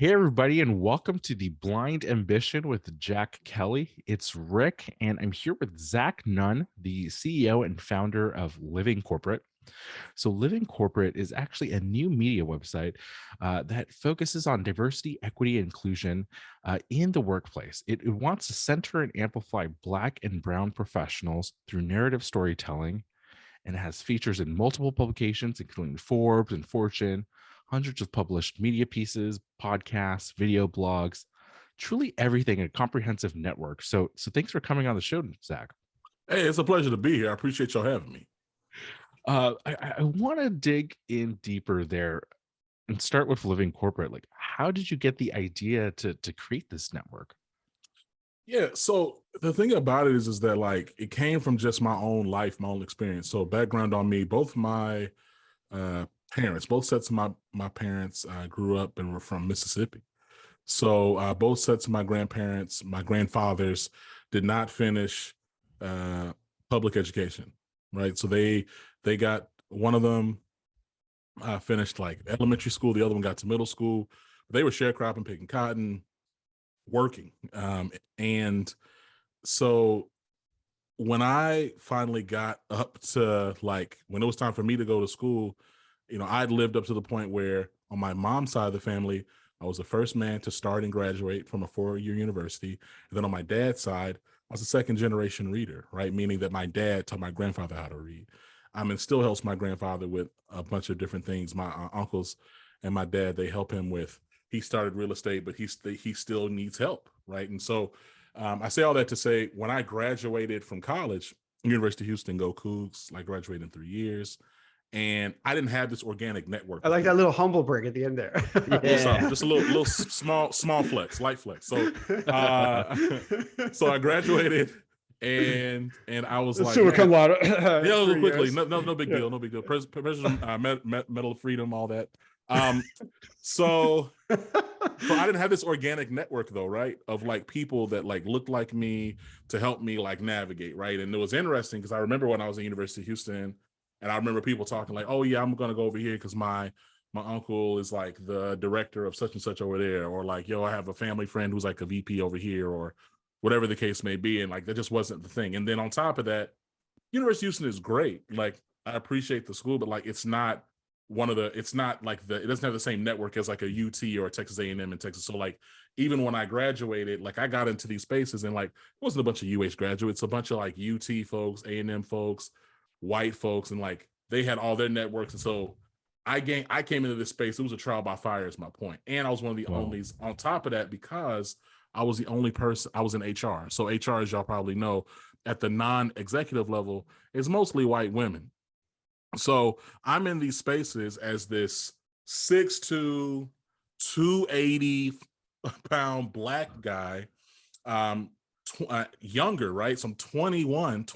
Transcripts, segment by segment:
Hey, everybody, and welcome to the Blind Ambition with Jack Kelly. It's Rick, and I'm here with Zach Nunn, the CEO and founder of Living Corporate. So, Living Corporate is actually a new media website that focuses on diversity, equity, and inclusion in the workplace. It wants to center and amplify Black and Brown professionals through narrative storytelling, and it has features in multiple publications, including Forbes and Fortune, hundreds of published media pieces, podcasts, video blogs, truly everything in a comprehensive network. So thanks for coming on the show, Zach. Hey, it's a pleasure to be here. I appreciate y'all having me. I want to dig in deeper there and start with Living Corporate. Like, how did you get the idea to create this network? Yeah, so the thing about it is that like it came from just my own life, my own experience. So background on me, both my parents, both sets of my parents grew up and were from Mississippi. So both sets of my grandparents, my grandfathers, did not finish uh, public education, right? So they got one of them finished like elementary school, the other one got to middle school. They were sharecropping, picking cotton, working, and so when I finally got up to like when it was time for me to go to school, I'd lived up to the point where on my mom's side of the family, I was the first man to start and graduate from a 4-year university. And then on my dad's side, I was a second generation reader, right? Meaning that my dad taught my grandfather how to read. And still helps my grandfather with a bunch of different things. My uncles and my dad, they help him with, he started real estate, but he still needs help, right? And so I say all that to say, when I graduated from college, University of Houston, go Cougs, I graduated in 3 years, and I didn't have this organic network. I like that little humble break at the end there. Just a little small flex, light flex. So so I graduated, and I was like, super cum laude. Yeah, quickly, no big deal, no big deal. President Medal of Freedom, all that. So I didn't have this organic network though, right? Of like people that like looked like me to help me like navigate, right? And it was interesting because I remember when I was at University of Houston, and I remember people talking like, "Oh yeah, I'm gonna go over here because my uncle is like the director of such and such over there," or like, "Yo, I have a family friend who's like a VP over here," or whatever the case may be. And like that just wasn't the thing. And then on top of that, University of Houston is great. Like I appreciate the school, but like it's not it doesn't have the same network as like a UT or a Texas A&M in Texas. So like even when I graduated, like I got into these spaces and like it wasn't a bunch of UH graduates, a bunch of like UT folks, A&M folks, white folks, and like they had all their networks. And so I came into this space. It was a trial by fire is my point. And I was one of the onlys on top of that because I was the only person, I was in HR. So HR, as y'all probably know, at the non-executive level is mostly white women. So I'm in these spaces as this 6'2", 280-pound Black guy, younger, right? So I'm 21.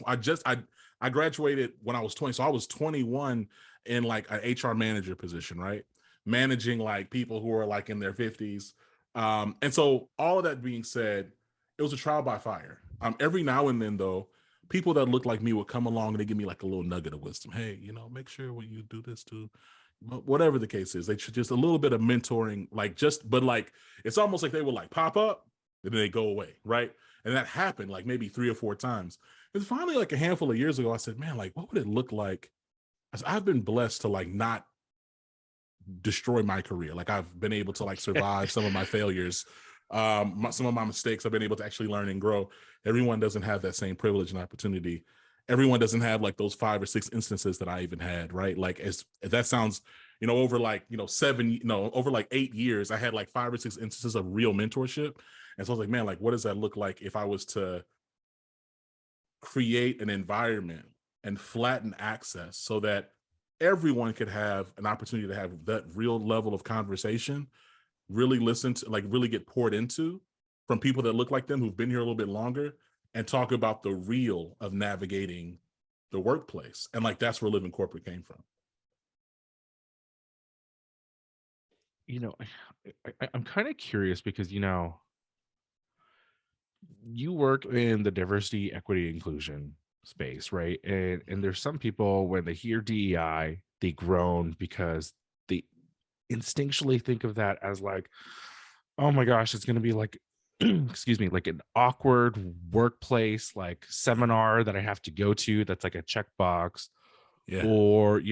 I graduated when I was 20. So I was 21 in like an HR manager position, right? Managing like people who are like in their 50s. And so all of that being said, it was a trial by fire. Every now and then though, people that look like me would come along and they give me like a little nugget of wisdom. Hey, make sure when you do this too, whatever the case is, they should just a little bit of mentoring, but like, it's almost like they would like pop up and then they go away. Right. And that happened like maybe 3 or 4 times. And finally, like a handful of years ago, I said, man, like, what would it look like? I've been blessed to like not destroy my career. Like I've been able to like survive some of my failures, some of my mistakes. I've been able to actually learn and grow. Everyone doesn't have that same privilege and opportunity. Everyone doesn't have like those 5 or 6 instances that I even had, right? Like as that sounds, over like, over like 8 years, I had like 5 or 6 instances of real mentorship. And so I was like, man, like, what does that look like if I was to create an environment and flatten access so that everyone could have an opportunity to have that real level of conversation, really listen to, like really get poured into from people that look like them who've been here a little bit longer and talk about the real of navigating the workplace. And like, that's where Living Corporate came from. I'm kind of curious because, you work in the diversity, equity, inclusion space, right? And there's some people when they hear DEI, they groan because they instinctually think of that as like Oh my gosh, it's gonna be like excuse me, like an awkward workplace like seminar that I have to go to that's like a checkbox, Yeah. or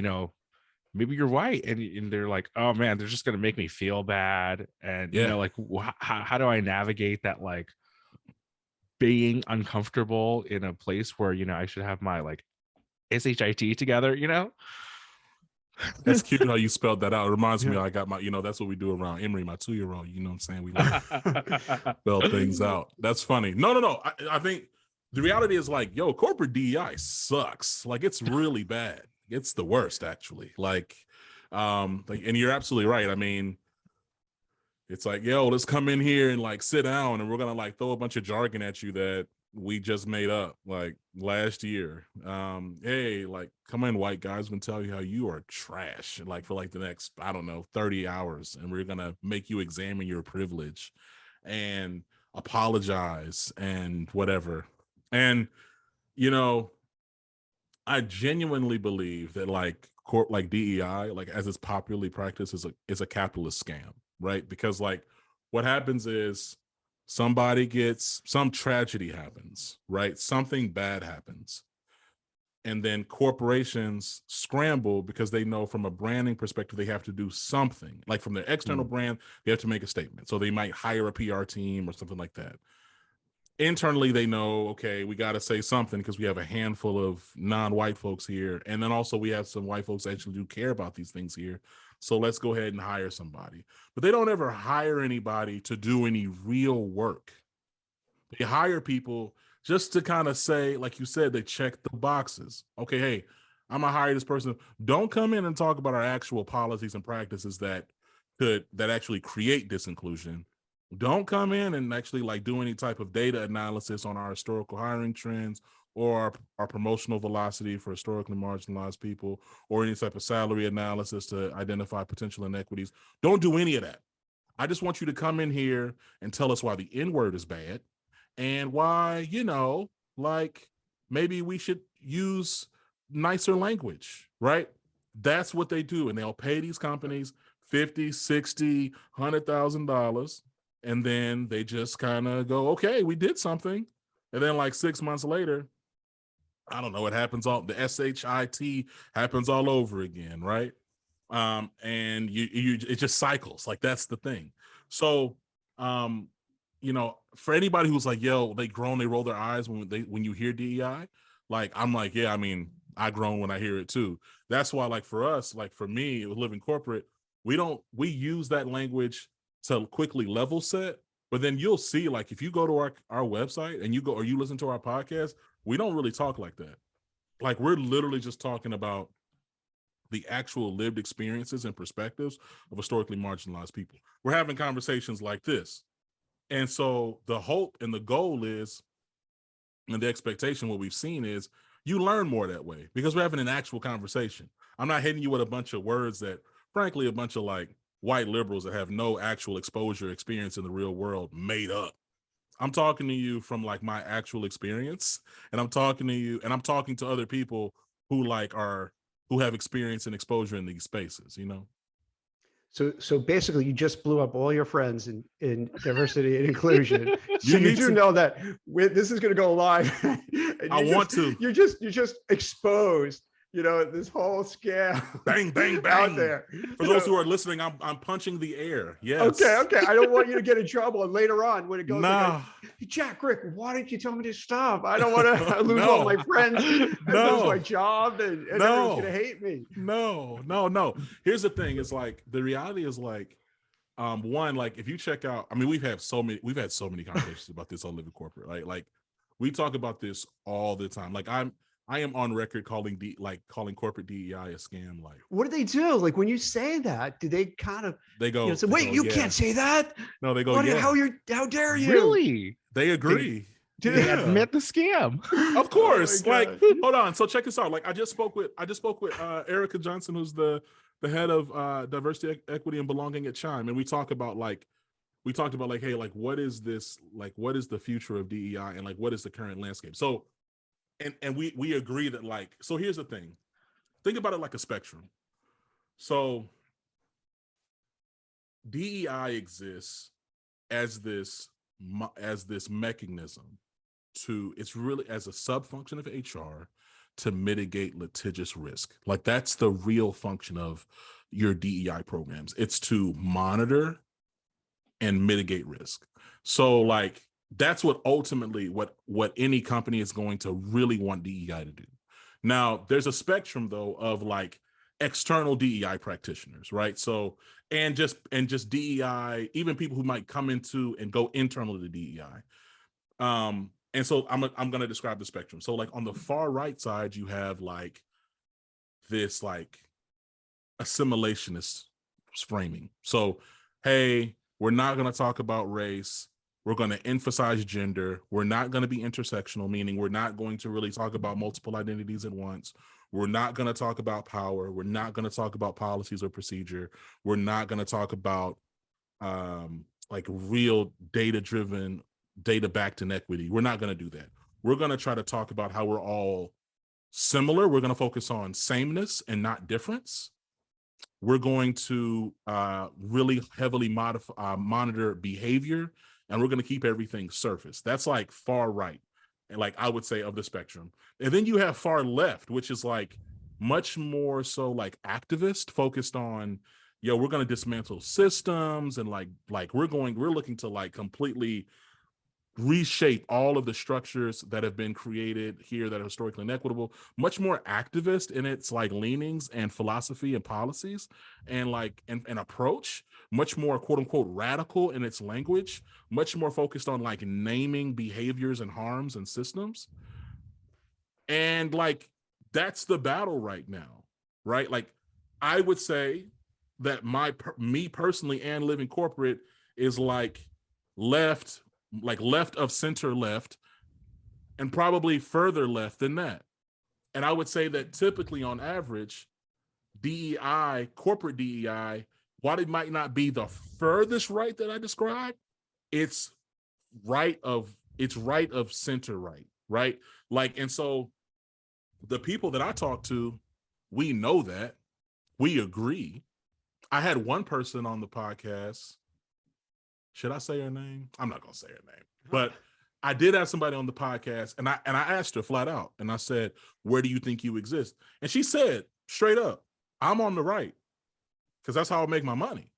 maybe you're white and they're like, oh man, they're just gonna make me feel bad. And Yeah. like how do I navigate that, like being uncomfortable in a place where I should have my like shit together. That's cute how you spelled that out. It reminds me, Yeah. I got my, that's what we do around Emery, my 2-year-old. You know what I'm saying? We like spell things out. That's funny. No. I think the reality is like, yo, corporate DEI sucks. Like it's really bad. It's the worst, actually. And you're absolutely right. I mean, it's like, yo, let's come in here and like sit down and we're gonna like throw a bunch of jargon at you that we just made up like last year. Hey, like come in, white guys, we're gonna tell you how you are trash, like for like the next, I don't know, 30 hours, and we're gonna make you examine your privilege and apologize and whatever. And you know, I genuinely believe that like like DEI, like as it's popularly practiced, is a capitalist scam, right? Because like what happens is some tragedy happens, right? Something bad happens. And then corporations scramble because they know from a branding perspective, they have to do something. Like from their external brand, they have to make a statement. So they might hire a PR team or something like that. Internally they know, okay, we got to say something because we have a handful of non-white folks here, and then also we have some white folks that actually do care about these things here, so let's go ahead and hire somebody. But they don't ever hire anybody to do any real work. They hire people just to kind of say, like you said, they check the boxes. Okay, hey, I'm gonna hire this person. Don't come in and talk about our actual policies and practices that actually create disinclusion. Don't come in and actually like do any type of data analysis on our historical hiring trends or our promotional velocity for historically marginalized people, or any type of salary analysis to identify potential inequities. Don't do any of that. I just want you to come in here and tell us why the N-word is bad and why, like maybe we should use nicer language, right? That's what they do. And they'll pay these companies 50, 60, $100,000. And then they just kind of go, okay, we did something. And then like 6 months later, I don't know, it happens the SHIT happens all over again, right? And it just cycles. Like that's the thing. So, um, for anybody who's like, yo, they roll their eyes when you hear DEI, like I'm like, yeah, I mean, I groan when I hear it too. That's why, like for us, like for me, living corporate, we use that language to quickly level set. But then you'll see, like, if you go to our website and you listen to our podcast, we don't really talk like that. Like we're literally just talking about the actual lived experiences and perspectives of historically marginalized people. We're having conversations like this. And so the hope and the goal is, and the expectation, what we've seen is you learn more that way because we're having an actual conversation. I'm not hitting you with a bunch of words that, frankly, a bunch of like white liberals that have no actual exposure experience in the real world made up. I'm talking to you from like my actual experience, and I'm talking to you, and I'm talking to other people who who have experience and exposure in these spaces. So basically, you just blew up all your friends in diversity and inclusion. So You you need do to. know that this is going to go live. And I want to. You just exposed, this whole scam Bang, bang, bang. out there. For those who are listening, I'm punching the air. Yes. Okay. I don't want you to get in trouble. And later on, when it goes Nah. hey, Jack, Rick, why didn't you tell me to stop? I don't want to lose No. all my friends and No. lose my job, and everyone's going to hate me. No. Here's the thing. It's like, the reality is like, one, like if you check out, I mean, we've had so many conversations about this on Living Corporate, right? Like we talk about this all the time. Like I am on record calling corporate DEI a scam. Like, what do they do? Like when you say that, do they kind of they go, say, wait, you can't say that? No, they go, what, yeah. how dare you? Really? They agree. They admit the scam. Of course. Oh like, hold on. So check this out. Like I just spoke with Erica Johnson, who's the head of diversity, equity, and belonging at Chime. And we talked about like, hey, like, what is this? Like, what is the future of DEI, and like, what is the current landscape? So, and we agree that like, so here's the thing. Think about it like a spectrum. So DEI exists as this mechanism to, it's really as a sub function of HR to mitigate litigious risk. Like that's the real function of your DEI programs. It's to monitor and mitigate risk. So like that's what ultimately what any company is going to really want DEI to do. Now, there's a spectrum though of like external DEI practitioners, right? So and just DEI, even people who might come into and go internal to DEI. And so I'm going to describe the spectrum. So like on the far right side, you have like this like assimilationist framing. So, hey, we're not going to talk about race. We're going to emphasize gender. We're not going to be intersectional, meaning we're not going to really talk about multiple identities at once. We're not going to talk about power. We're not going to talk about policies or procedure. We're not going to talk about like real data-driven, data-backed inequity. We're not going to do that. We're going to try to talk about how we're all similar. We're going to focus on sameness and not difference. We're going to really heavily monitor behavior, and we're going to keep everything surface. That's like far right, and like I would say of the spectrum. And then you have far left, which is like much more so like activist, focused on, yo, we're going to dismantle systems, and like we're looking to like completely reshape all of the structures that have been created here that are historically inequitable. Much more activist in its like leanings and philosophy and policies and like and approach. Much more quote unquote radical in its language. Much more focused on like naming behaviors and harms and systems. And like that's the battle right now, right? Like I would say that me personally and Living Corporate is like left of center left, and probably further left than that. And I would say that typically on average, DEI, corporate DEI, while it might not be the furthest right that I described, it's right of center right? Like, and so the people that I talk to, we know that, we agree. I had one person on the podcast. Should I say her name? I'm not gonna say her name, but I did have somebody on the podcast, and I asked her flat out, and I said, "Where do you think you exist?" And she said straight up, "I'm on the right, because that's how I make my money."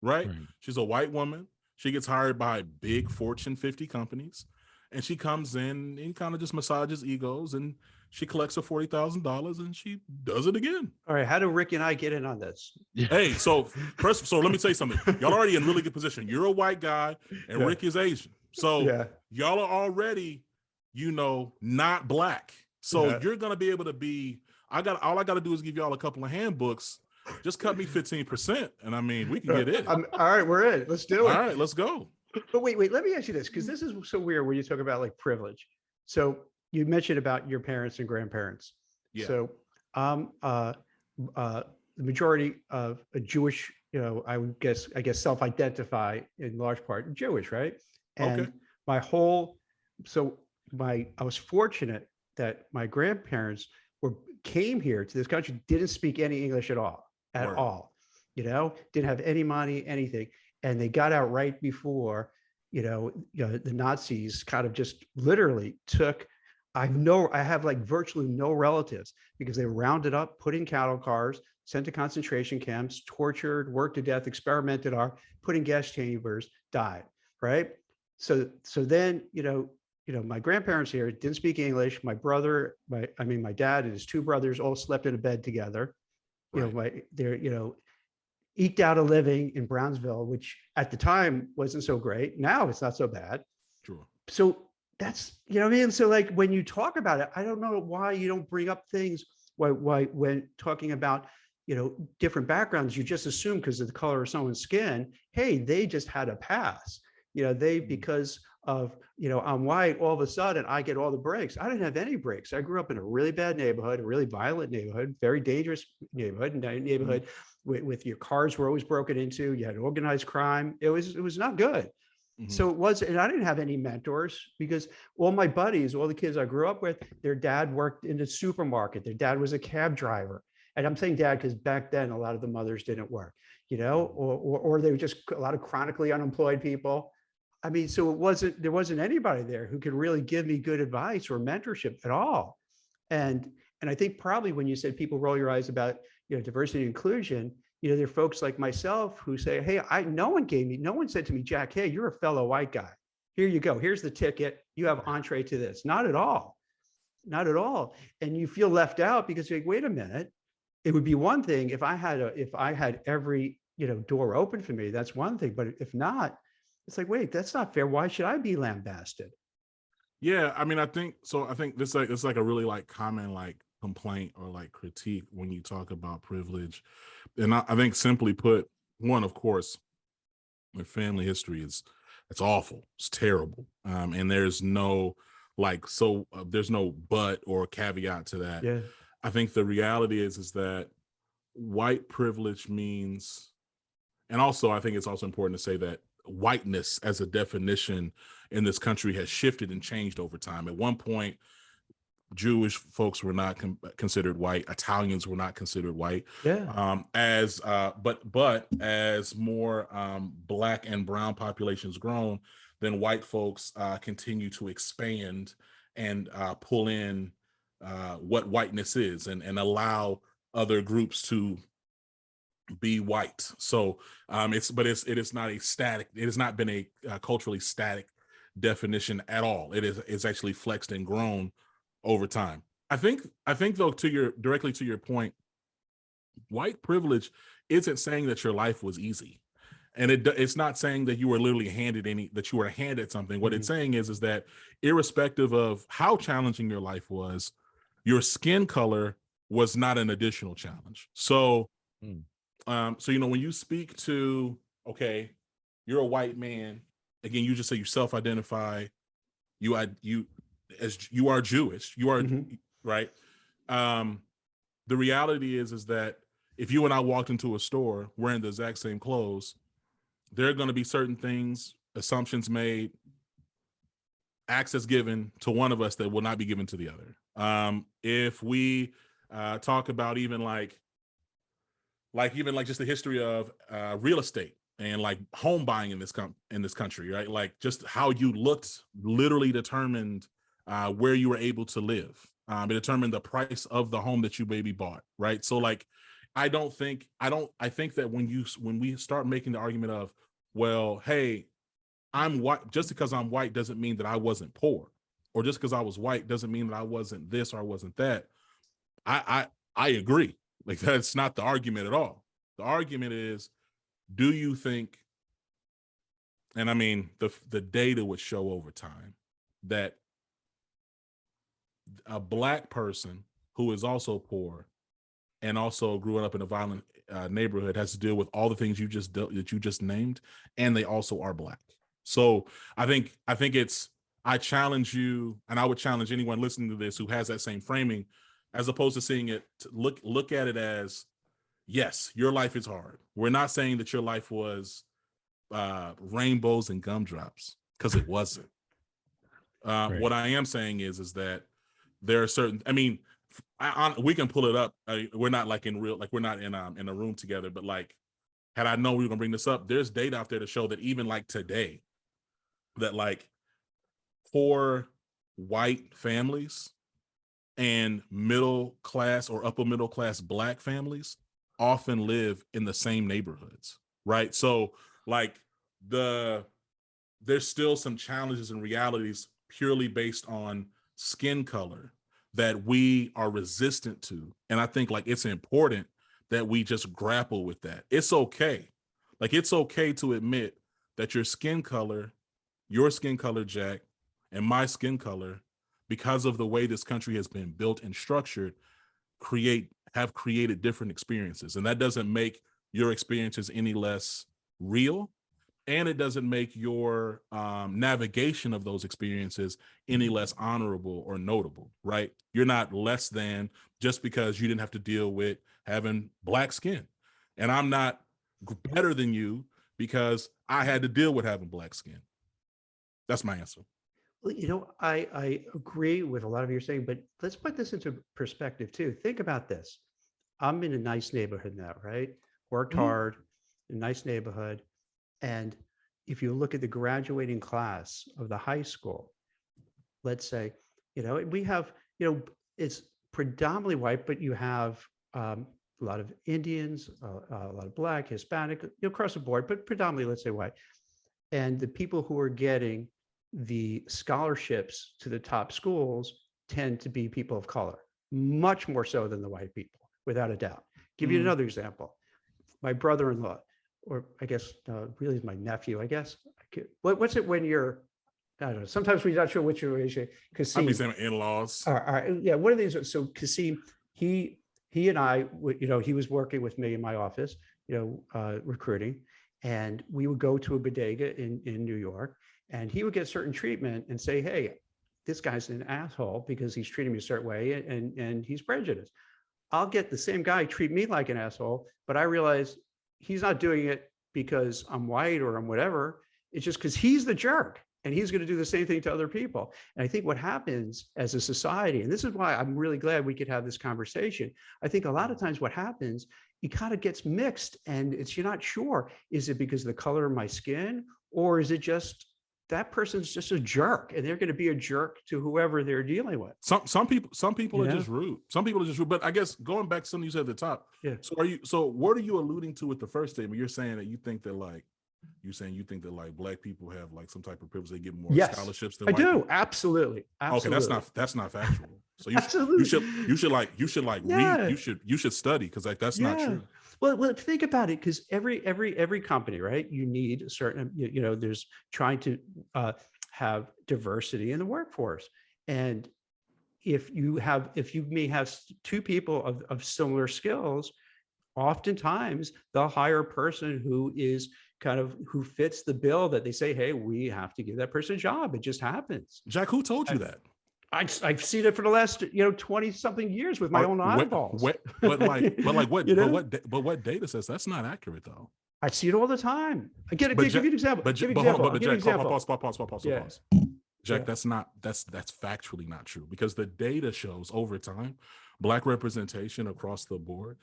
Right? She's a white woman. She gets hired by big Fortune 50 companies, and she comes in and kind of just massages egos, and she collects her $40,000, and she does it again. All right, how do Rick and I get in on this? Hey, so first, so let me tell you something. Y'all are already in really good position. You're a white guy, and Rick is Asian. So y'all are already, not black. So you're gonna be able to be. All I gotta do is give y'all a couple of handbooks. Just cut me 15%, and I mean we can get in. All right, we're in. Let's do it. All right, let's go. But wait, let me ask you this, because this is so weird when you talk about like privilege. So you mentioned about your parents and grandparents. Yeah. So the majority of a Jewish, I guess self-identify in large part Jewish, right? And I was fortunate that my grandparents came here to this country, didn't speak any English at all, didn't have any money, anything. And they got out right before, the Nazis kind of just literally took. I have like virtually no relatives, because they were rounded up, put in cattle cars, sent to concentration camps, tortured, worked to death, experimented on, put in gas chambers, died. Right. So then, my grandparents here didn't speak English. My brother, my dad and his two brothers all slept in a bed together. Eked out a living in Brownsville, which at the time wasn't so great. Now it's not so bad. Sure. So that's, what I mean? So like when you talk about it, I don't know why you don't bring up things why when talking about, different backgrounds, you just assume because of the color of someone's skin, hey, they just had a pass. Because of, I'm white, all of a sudden I get all the breaks. I didn't have any breaks. I grew up in a really bad neighborhood, a really violent neighborhood, very dangerous neighborhood with your cars were always broken into. You had organized crime. It was not good. So it was, and I didn't have any mentors, because all my buddies, all the kids I grew up with, their dad worked in the supermarket. Their dad was a cab driver. And I'm saying dad because back then a lot of the mothers didn't work, or they were just a lot of chronically unemployed people. I mean, so there wasn't anybody there who could really give me good advice or mentorship at all. And and I think probably when you said people roll your eyes about, diversity and inclusion, there are folks like myself who say, hey, no one said to me, Jack, hey, you're a fellow white guy. Here you go. Here's the ticket. You have entree to this. Not at all. Not at all. And you feel left out because you're like, wait a minute. It would be one thing if I had every, door open for me. That's one thing. But if not, it's like, wait, that's not fair. Why should I be lambasted? Yeah, I mean, I think so. I think this like it's like a really like common like complaint or like critique when you talk about privilege, and I think simply put, one, of course, their family history is it's awful, it's terrible, and there's no there's no but or caveat to that. Yeah. I think the reality is that white privilege means, and also I think it's also important to say that whiteness as a definition in this country has shifted and changed over time. At one point, Jewish folks were not considered white. Italians were not considered white. Yeah. But as more Black and brown populations grown, then white folks continue to expand and pull in what whiteness is and allow other groups to be white. So it is not a static. It has not been a culturally static definition at all. It's actually flexed and grown over time. I think though, directly to your point, white privilege isn't saying that your life was easy, and it's not saying that you were literally handed something. What it's saying is that irrespective of how challenging your life was, your skin color was not an additional challenge. So when you speak to, okay, you're a white man, again, you just say you self-identify, you as you are Jewish, you are right. The reality is that if you and I walked into a store wearing the exact same clothes, there are going to be certain things, assumptions made, access given to one of us that will not be given to the other. If we talk about even just the history of real estate and like home buying in this country, right? Like just how you looked literally determined where you were able to live. It determined the price of the home that you maybe bought, right? So like, I think that when we start making the argument of, well, hey, I'm white, just because I'm white doesn't mean that I wasn't poor, or just because I was white doesn't mean that I wasn't this or I wasn't that. I agree. Like that's not the argument at all. The argument is, do you think, and I mean the data would show over time that a Black person who is also poor and also grew up in a violent neighborhood has to deal with all the things that you just named, and they also are Black. So I think I challenge you, and I would challenge anyone listening to this who has that same framing, as opposed to seeing it, to look at it as, yes, your life is hard. We're not saying that your life was rainbows and gumdrops, because it wasn't. Right. What I am saying is that there are certain, I mean, we can pull it up. We're not like in real, like we're not in a room together, but like, had I known we were gonna bring this up, there's data out there to show that even like today, that like poor white families and middle class or upper middle class Black families often live in the same neighborhoods, right? So like there's still some challenges and realities purely based on skin color that we are resistant to. And I think like it's important that we just grapple with that. It's okay. Like it's okay to admit that your skin color, Jack, and my skin color, because of the way this country has been built and structured, have created different experiences. And that doesn't make your experiences any less real. And it doesn't make your navigation of those experiences any less honorable or notable, right? You're not less than just because you didn't have to deal with having Black skin. And I'm not better than you because I had to deal with having Black skin. That's my answer. Well, I agree with a lot of your saying, but let's put this into perspective too. Think about this. I'm in a nice neighborhood now, right? Worked hard, a nice neighborhood. And if you look at the graduating class of the high school, let's say, we have, it's predominantly white, but you have a lot of Indians, a lot of Black, Hispanic, across the board, but predominantly, let's say, white. And the people who are getting the scholarships to the top schools tend to be people of color, much more so than the white people, without a doubt. Give you another example. My brother-in-law, or I guess really my nephew, I guess. What's it when you're, I don't know, sometimes we're not sure which relation. I'd be saying in-laws. All right, yeah, one of these. So Kasim, he and I, he was working with me in my office, recruiting, and we would go to a bodega in New York, and he would get certain treatment and say, hey, this guy's an asshole because he's treating me a certain way and he's prejudiced. I'll get the same guy treat me like an asshole, but I realize he's not doing it because I'm white or I'm whatever. It's just because he's the jerk and he's going to do the same thing to other people. And I think what happens as a society, and this is why I'm really glad we could have this conversation. I think a lot of times what happens, it kind of gets mixed and you're not sure, is it because of the color of my skin, or is it just that person's just a jerk and they're going to be a jerk to whoever they're dealing with. Some people are just rude. Some people are just rude. But I guess going back to something you said at the top. Yeah. So what are you alluding to with the first statement? You're saying that you think that Black people have like some type of privilege, they get more scholarships than white people? Do. Absolutely. Okay, that's not factual. So you should study, because like that's not true. Well, think about it, because every company, right? You need a certain, there's trying to have diversity in the workforce, and if you may have two people of similar skills, oftentimes they'll hire a person who fits the bill that they say, hey, we have to give that person a job. It just happens. Jack, who told you that? I've seen it for the last 20 something years with my own eyeballs. What data says that's not accurate though? I see it all the time. Give you an example. Pause. Jack, that's factually not true, because the data shows over time, Black representation across the board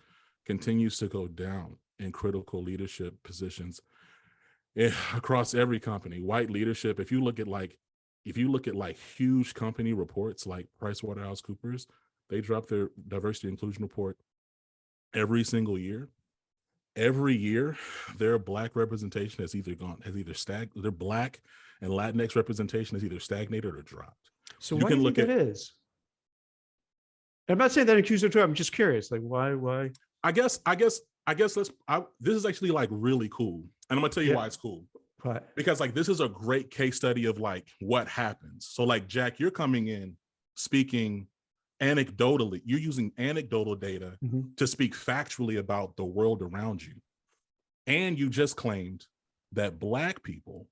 continues to go down in critical leadership positions across every company. White leadership, if you look at huge company reports like PricewaterhouseCoopers, they drop their diversity and inclusion report every single year. Every year, their Black representation their Black and Latinx representation has either stagnated or dropped. So what do you think it is? I'm not saying that accusatory. I'm just curious, like why? I guess this is actually like really cool, and I'm gonna tell you why it's cool. Right. Because like this is a great case study of like what happens. So like, Jack, you're coming in speaking anecdotally, you're using anecdotal data to speak factually about the world around you. And you just claimed that Black people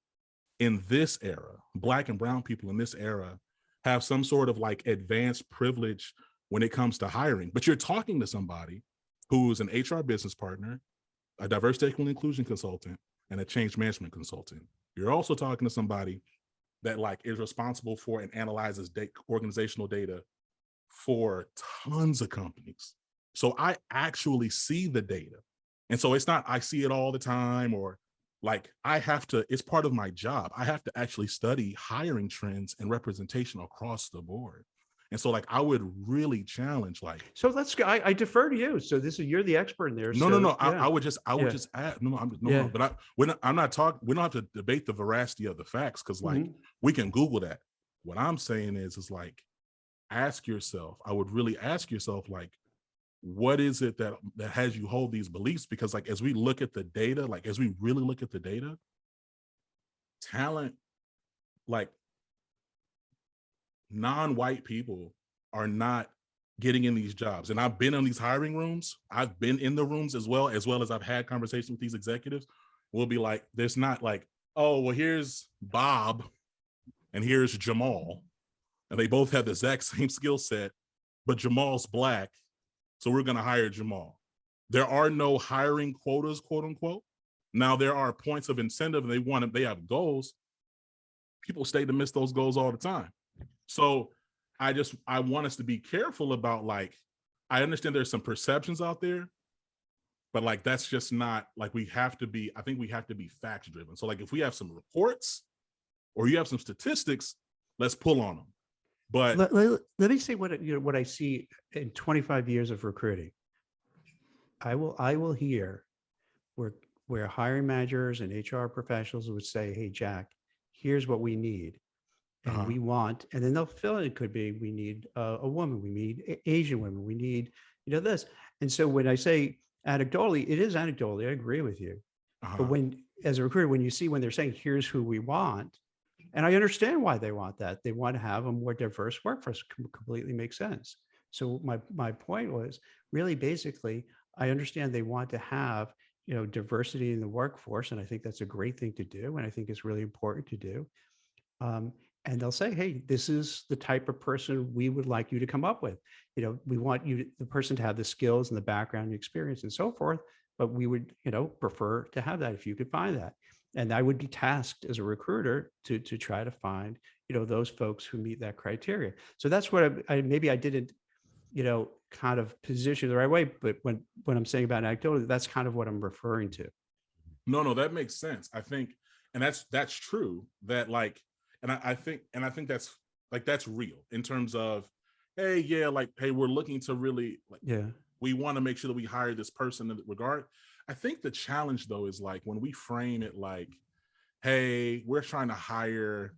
in this era, Black and brown people in this era, have some sort of like advanced privilege when it comes to hiring. But you're talking to somebody who's an HR business partner, a diversity, equity, and inclusion consultant, and a change management consultant. You're also talking to somebody that like is responsible for and analyzes organizational data for tons of companies. So I actually see the data. And so it's not, I see it all the time, or like it's part of my job. I have to actually study hiring trends and representation across the board. And so like, I would really challenge like. So let's go, I defer to you. So you're the expert in there. No. Yeah. I would just add, but I'm not talking, we don't have to debate the veracity of the facts, because like we can Google that. What I'm saying is like, ask yourself, I would really ask yourself, like, what is it that has you hold these beliefs? Because like, as we look at the data, like as we really look at the data, talent, like non-white people are not getting in these jobs. And I've been in these hiring rooms. I've been in the rooms as well as I've had conversations with these executives. We'll be like, there's not like, oh, well, here's Bob and here's Jamal, and they both have the exact same skill set, but Jamal's Black, so we're going to hire Jamal. There are no hiring quotas, quote unquote. Now there are points of incentive, and they have goals. People stay to miss those goals all the time. So I want us to be careful about, like, I understand there's some perceptions out there, but like that's just not like we have to be. I think we have to be fact driven. So like if we have some reports or you have some statistics, let's pull on them. But let me say what I see in 25 years of recruiting. I will hear where hiring managers and HR professionals would say, "Hey, Jack, here's what we need, and we want," and then they'll fill it. It could be we need a woman, we need Asian women, we need this. And so when I say anecdotally, it is anecdotally. I agree with you. But when, as a recruiter, when you see when they're saying, "Here's who we want," and I understand why they want that. They want to have a more diverse workforce. Completely makes sense. So my point was really basically, I understand they want to have diversity in the workforce, and I think that's a great thing to do, and I think it's really important to do. And they'll say, "Hey, this is the type of person we would like you to come up with. We want the person to have the skills and the background and experience and so forth, but we would, prefer to have that if you could find that." And I would be tasked as a recruiter to try to find, those folks who meet that criteria. So that's what maybe I didn't, kind of position the right way. But when I'm saying about anecdotal, that's kind of what I'm referring to. No, that makes sense. I think, and that's true that like, and I think that's real in terms of, hey, yeah, like, hey, we're looking to really like, we want to make sure that we hire this person in that regard. I think the challenge though is like when we frame it like, hey, we're trying to hire,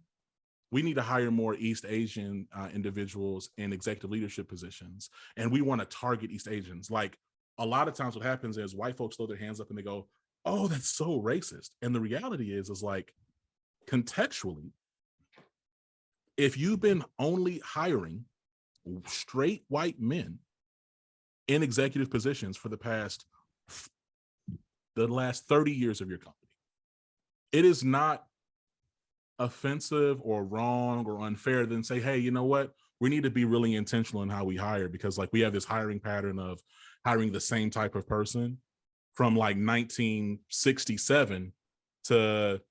we need to hire more East Asian individuals in executive leadership positions, and we want to target East Asians. Like a lot of times what happens is white folks throw their hands up and they go, "Oh, that's so racist." And the reality is like contextually, if you've been only hiring straight white men in executive positions for the last 30 years of your company, it is not offensive or wrong or unfair than say, "Hey, you know what? We need to be really intentional in how we hire, because like we have this hiring pattern of hiring the same type of person from like 1967 to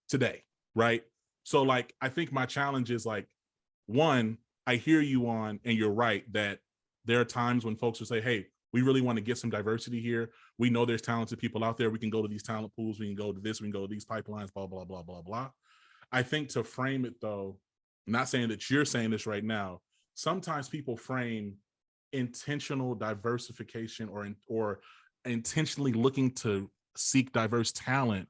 today," right? So like I think my challenge is like, one, I hear you on, and you're right that there are times when folks will say, "Hey, we really want to get some diversity here. We know there's talented people out there. We can go to these talent pools. We can go to this. We can go to these pipelines, blah, blah, blah, blah, blah." I think to frame it though, I'm not saying that you're saying this right now. Sometimes people frame intentional diversification or intentionally looking to seek diverse talent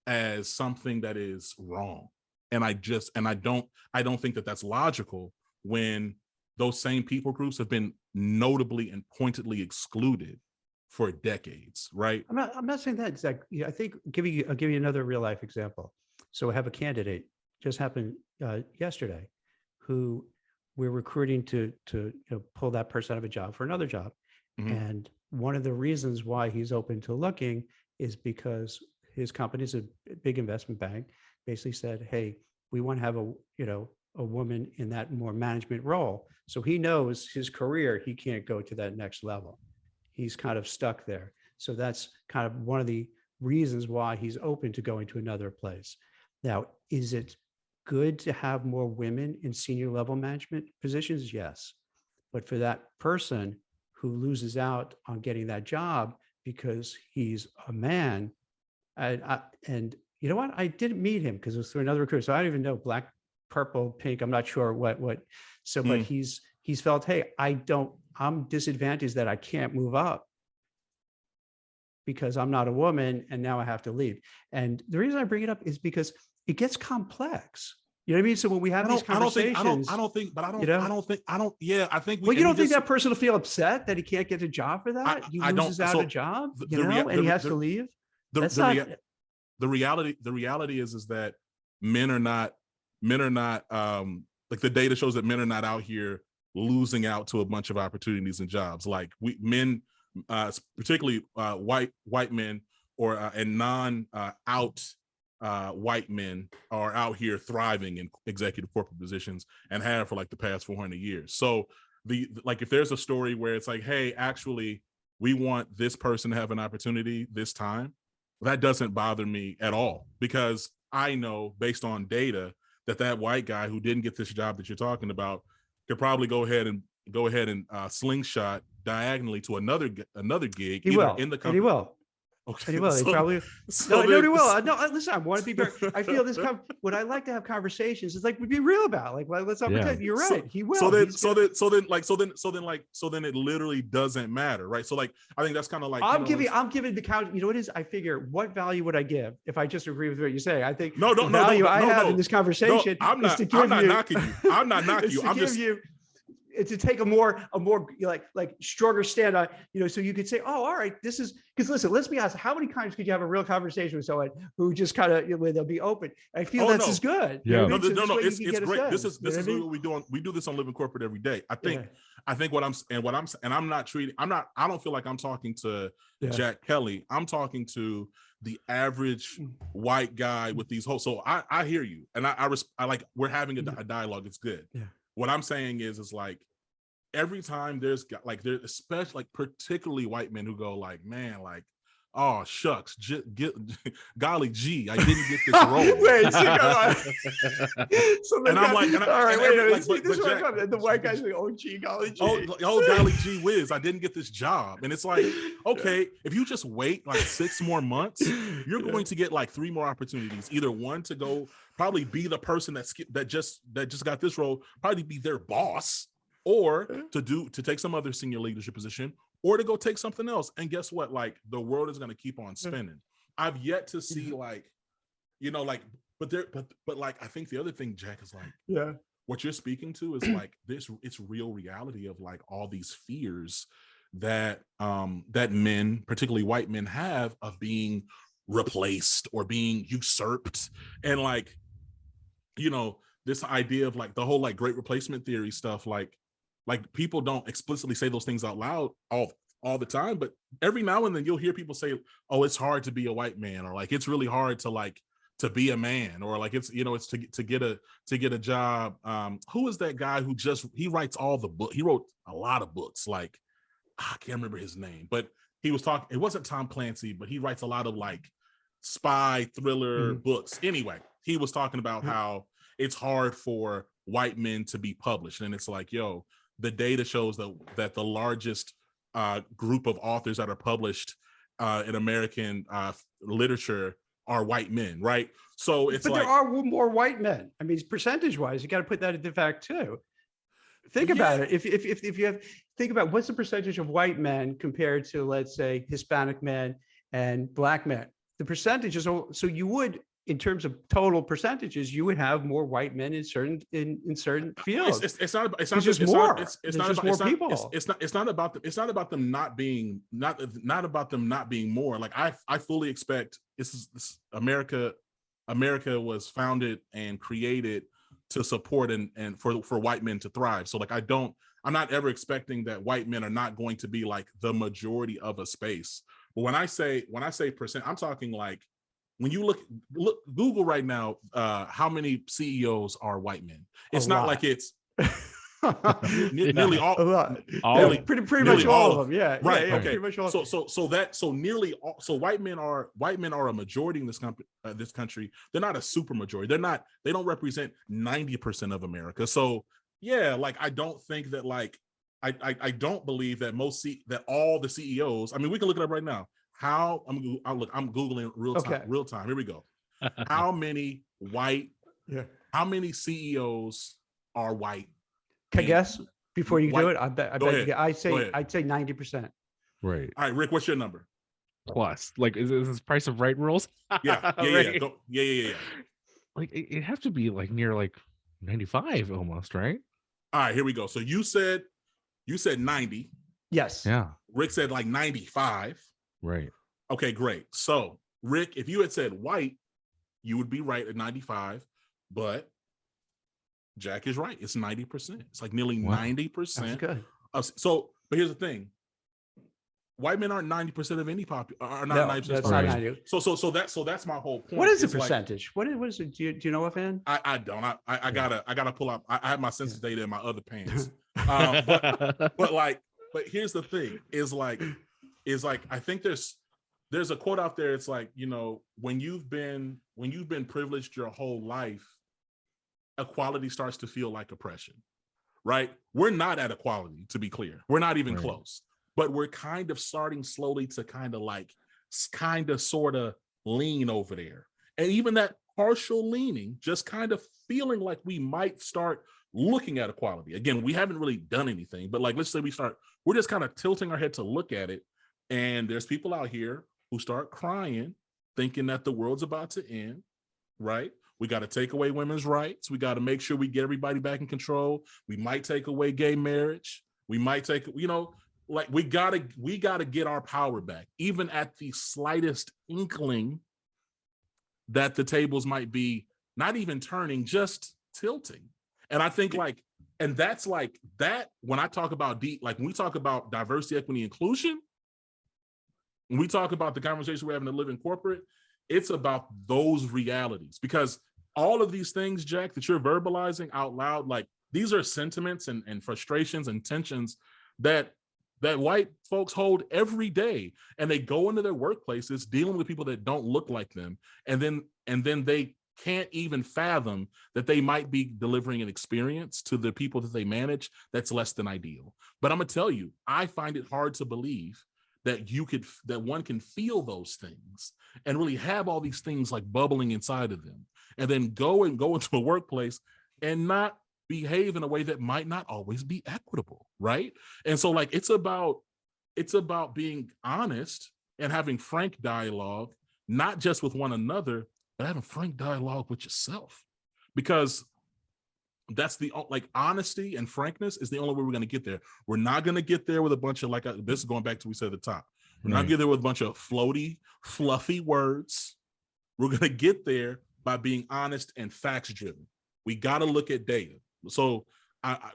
as something that is wrong. And I don't think that that's logical when those same people groups have been notably and pointedly excluded for decades, right? I'm not saying that exactly. I think I'll give you another real life example. So I have a candidate, just happened yesterday, who we're recruiting to pull that person out of a job for another job. Mm-hmm. And one of the reasons why he's open to looking is because his company is a big investment bank, basically said, "Hey, we want to have a woman in that more management role." So he knows his career, he can't go to that next level. He's kind of stuck there. So that's kind of one of the reasons why he's open to going to another place. Now, is it good to have more women in senior level management positions? Yes. But for that person who loses out on getting that job because he's a man, and you know what? I didn't meet him because it was through another recruiter. So I don't even know, black, purple, pink. I'm not sure what. So, but he's felt, "Hey, I'm disadvantaged that I can't move up because I'm not a woman and now I have to leave." And the reason I bring it up is because it gets complex. You know what I mean? So when we have these conversations, I don't think that person will feel upset that he can't get a job for that. He loses out a job, and he has to leave. The reality is that men are not like the data shows that men are not out here losing out to a bunch of opportunities and jobs. Like men, particularly white men or and non-out white men are out here thriving in executive corporate positions and have for like the past 400 years. So like if there's a story where it's like, "Hey, actually, we want this person to have an opportunity this time," that doesn't bother me at all, because I know based on data that white guy who didn't get this job that you're talking about could probably go ahead and slingshot diagonally to another gig. He either will, in the and company. he will. Okay, And he will. He probably no, he will. No, listen. I want to be very. I feel this. What I like to have conversations is like be real about. Like, let's not pretend. You're right. He will. So then it literally doesn't matter, right? So like, I think that's kind of like I'm giving the count. You know what it is? I figure, what value would I give if I just agree with what you say? I think the value I have in this conversation is to give you. I'm not knocking you. I'm not knocking you. I'm just to take a more like stronger stand on, so you could say, oh, all right, this is, because listen, let's be honest, how many times could you have a real conversation with someone who just kind of, where they'll be open? I feel that's as good. Yeah. No, it's great. This is what we do. We do this on Living Corporate every day. I think I don't feel like I'm talking to Jack Kelly. I'm talking to the average white guy with these holes. So I hear you, and I like, we're having a dialogue. It's good. Yeah. What I'm saying is like, every time there's especially like particularly white men who go like, man, like, oh shucks, golly gee, I didn't get this role. Wait, so and I'm like, all right, wait, like, Jack, the white guy's like, oh gee, golly gee, oh golly gee whiz, I didn't get this job. And it's like, okay, if you just wait like 6 more months, you're going to get like 3 more opportunities. Either one, to go probably be the person that just got this role, probably be their boss, or to take some other senior leadership position, or to go take something else. And guess what? Like, the world is going to keep on spinning. I've yet to see like, but like, I think the other thing, Jack, is like, what you're speaking to is like this, it's real reality of like all these fears that men, particularly white men, have of being replaced or being usurped. And like, this idea of like the whole like great replacement theory stuff, like people don't explicitly say those things out loud all the time, but every now and then you'll hear people say, oh, it's hard to be a white man, or like it's really hard to be a man, or like it's to get a job. Who is that guy who he writes all the book? He wrote a lot of books, like I can't remember his name, but he was talking, it wasn't Tom Clancy, but he writes a lot of like spy thriller books. Anyway, he was talking about how it's hard for white men to be published. And it's like, yo, the data shows that the largest group of authors that are published in American literature are white men, right? So it's but there are more white men. I mean, percentage wise, you got to put that into fact too. Think about it. If you think about what's the percentage of white men compared to, let's say, Hispanic men and Black men, the percentages. So you would, in terms of total percentages, you would have more white men in certain fields. It's not about them not being more. Like I fully expect this America was founded and created to support and for white men to thrive. So like I'm not ever expecting that white men are not going to be like the majority of a space. But when I say percent, I'm talking like, when you look Google right now, how many CEOs are white men? It's not like it's nearly all. Pretty much all of them. Yeah. Right. Yeah, okay. Pretty much all. So white men are a majority in this country. They're not a super majority. They don't represent 90% of America. So yeah, like I don't think that like I don't believe that that all the CEOs. I mean, we can look it up right now. I'm Googling real time. Here we go. How many CEOs are white? Can I guess before you do it? I bet I'd say 90%. Right. All right, Rick, what's your number? Plus, like, is this Price of Right rules? Yeah. Like, it have to be like near like 95 almost, right? All right, here we go. So you said 90. Yes. Yeah. Rick said like 95. Right. Okay, great. So, Rick, if you had said white, you would be right at 95, but Jack is right. It's 90%. It's like nearly 90%. That's good. But here's the thing. White men aren't 90% of any are not 90%. That's not 90. So that's my whole point. What is the percentage? What is it? Do you know offhand? I don't. I gotta pull up. I have my census data in my other pants. But here's the thing, is like I think there's a quote out there. It's like, when you've been privileged your whole life, equality starts to feel like oppression, right? We're not at equality, to be clear. We're not even close. but we're kind of starting slowly to kind of sort of lean over there. And even that partial leaning, just kind of feeling like we might start looking at equality. Again, we haven't really done anything, but like, let's say we're just kind of tilting our head to look at it. And there's people out here who start crying, thinking that the world's about to end, right? We got to take away women's rights. We got to make sure we get everybody back in control. We might take away gay marriage. We might take, like we gotta get our power back, even at the slightest inkling that the tables might be not even turning, just tilting. And I think and that's like that when I talk about when we talk about diversity, equity, inclusion, when we talk about the conversation we're having to live in corporate, it's about those realities, because all of these things, Jack, that you're verbalizing out loud, like these are sentiments and frustrations and tensions that white folks hold every day, and they go into their workplaces dealing with people that don't look like them, and then they can't even fathom that they might be delivering an experience to the people that they manage that's less than ideal. But I'm gonna tell you, I find it hard to believe that one can feel those things and really have all these things like bubbling inside of them, and then go into a workplace and not behave in a way that might not always be equitable, right? And so like it's about being honest and having frank dialogue, not just with one another, but having frank dialogue with yourself, because that's the honesty and frankness is the only way we're going to get there. We're not going to get there with a bunch of this is going back to what we said at the top. We're not going to get there with a bunch of floaty, fluffy words. We're going to get there by being honest and facts driven. We got to look at data. So,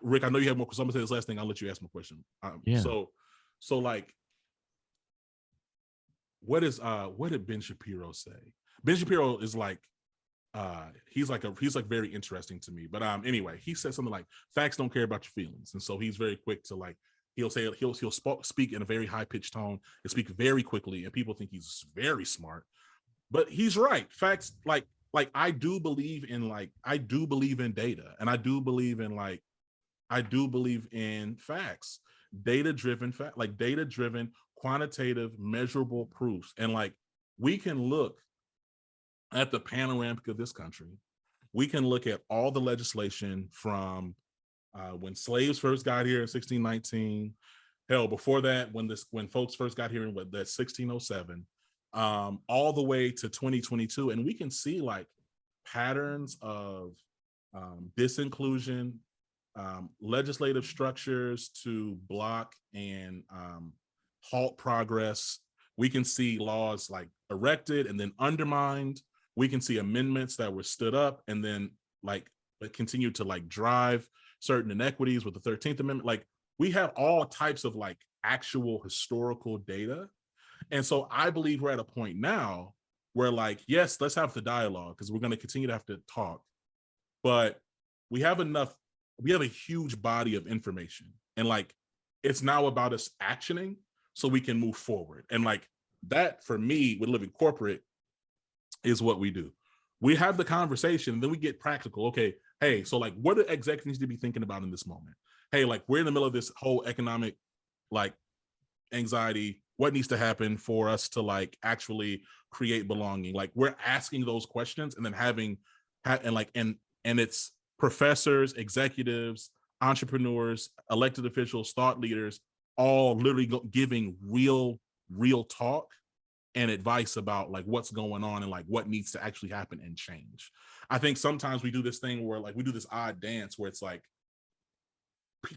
Rick, I know you have more, because I'm gonna say this last thing. I'll let you ask my question. So like, what did Ben Shapiro say? Ben Shapiro is like, he's very interesting to me. But anyway, he said something like, facts don't care about your feelings, and so he's very quick to he'll speak in a very high pitched tone and speak very quickly, and people think he's very smart. But he's right. Facts I do believe in data, and I do believe in facts, data-driven quantitative measurable proofs. And we can look at the panoramic of this country. We can look at all the legislation from when slaves first got here in 1619, hell, before that, when folks first got here in that 1607, all the way to 2022, and we can see patterns of disinclusion, legislative structures to block and halt progress. We can see laws erected and then undermined. We can see amendments that were stood up and then that continue to drive certain inequities with the 13th Amendment. We have all types of actual historical data. And so I believe we're at a point now where yes, let's have the dialogue, because we're going to continue to have to talk, but we have a huge body of information, and it's now about us actioning so we can move forward. And that for me with living corporate is what we do. We have the conversation and then we get practical. Okay, hey, so what do executives need to be thinking about in this moment? Hey, we're in the middle of this whole economic anxiety. What needs to happen for us to actually create belonging? We're asking those questions, and then and it's professors, executives, entrepreneurs, elected officials, thought leaders, all literally giving real talk and advice about what's going on and what needs to actually happen and change. I think sometimes we do this thing where we do this odd dance where it's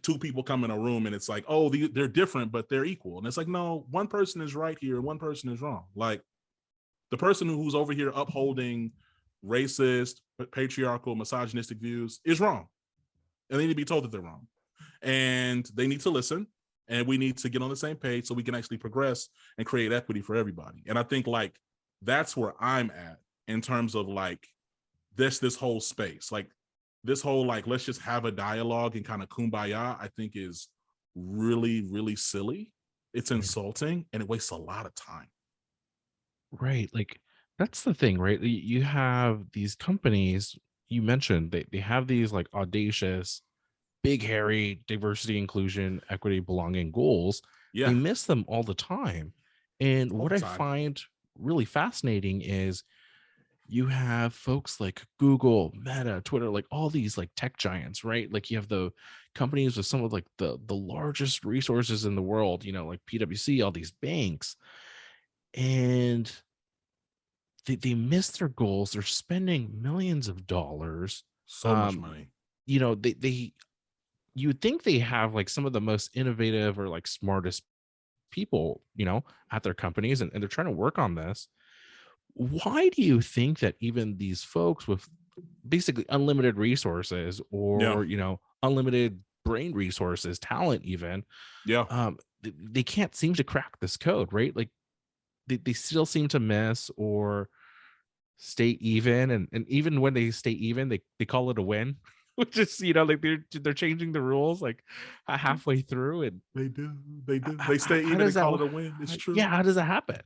two people come in a room and it's oh, they're different, but they're equal. And it's no, one person is right here and one person is wrong. The person who's over here upholding racist, patriarchal, misogynistic views is wrong. And they need to be told that they're wrong. And they need to listen. And we need to get on the same page so we can actually progress and create equity for everybody. And I think that's where I'm at in terms of this whole space. This whole let's just have a dialogue and kind of kumbaya, I think is really, really silly. It's insulting and it wastes a lot of time. Right. That's the thing, right? You have these companies you mentioned, they have these audacious big, hairy diversity, inclusion, equity, belonging goals. Yeah. They miss them all the time. And All what the I time. find really fascinating is you have folks like Google, Meta, Twitter, like all these like tech giants, right? Like you have the companies with some of like the largest resources in the world, you know, like PwC, all these banks, and they miss their goals. They're spending millions of dollars. So much money. You know, they you would think they have like some of the most innovative or like smartest people, you know, at their companies, and they're trying to work on this. Why do you think that even these folks with basically unlimited resources Yeah. or, you know, unlimited brain resources, talent even, Yeah. they can't seem to crack this code, right? Like they still seem to miss or stay even, and even when they stay even, they call it a win, which is, you know, like they're changing the rules like halfway through, and They do. They stay how even does and call that, it a win. It's true. yeah, how does that happen?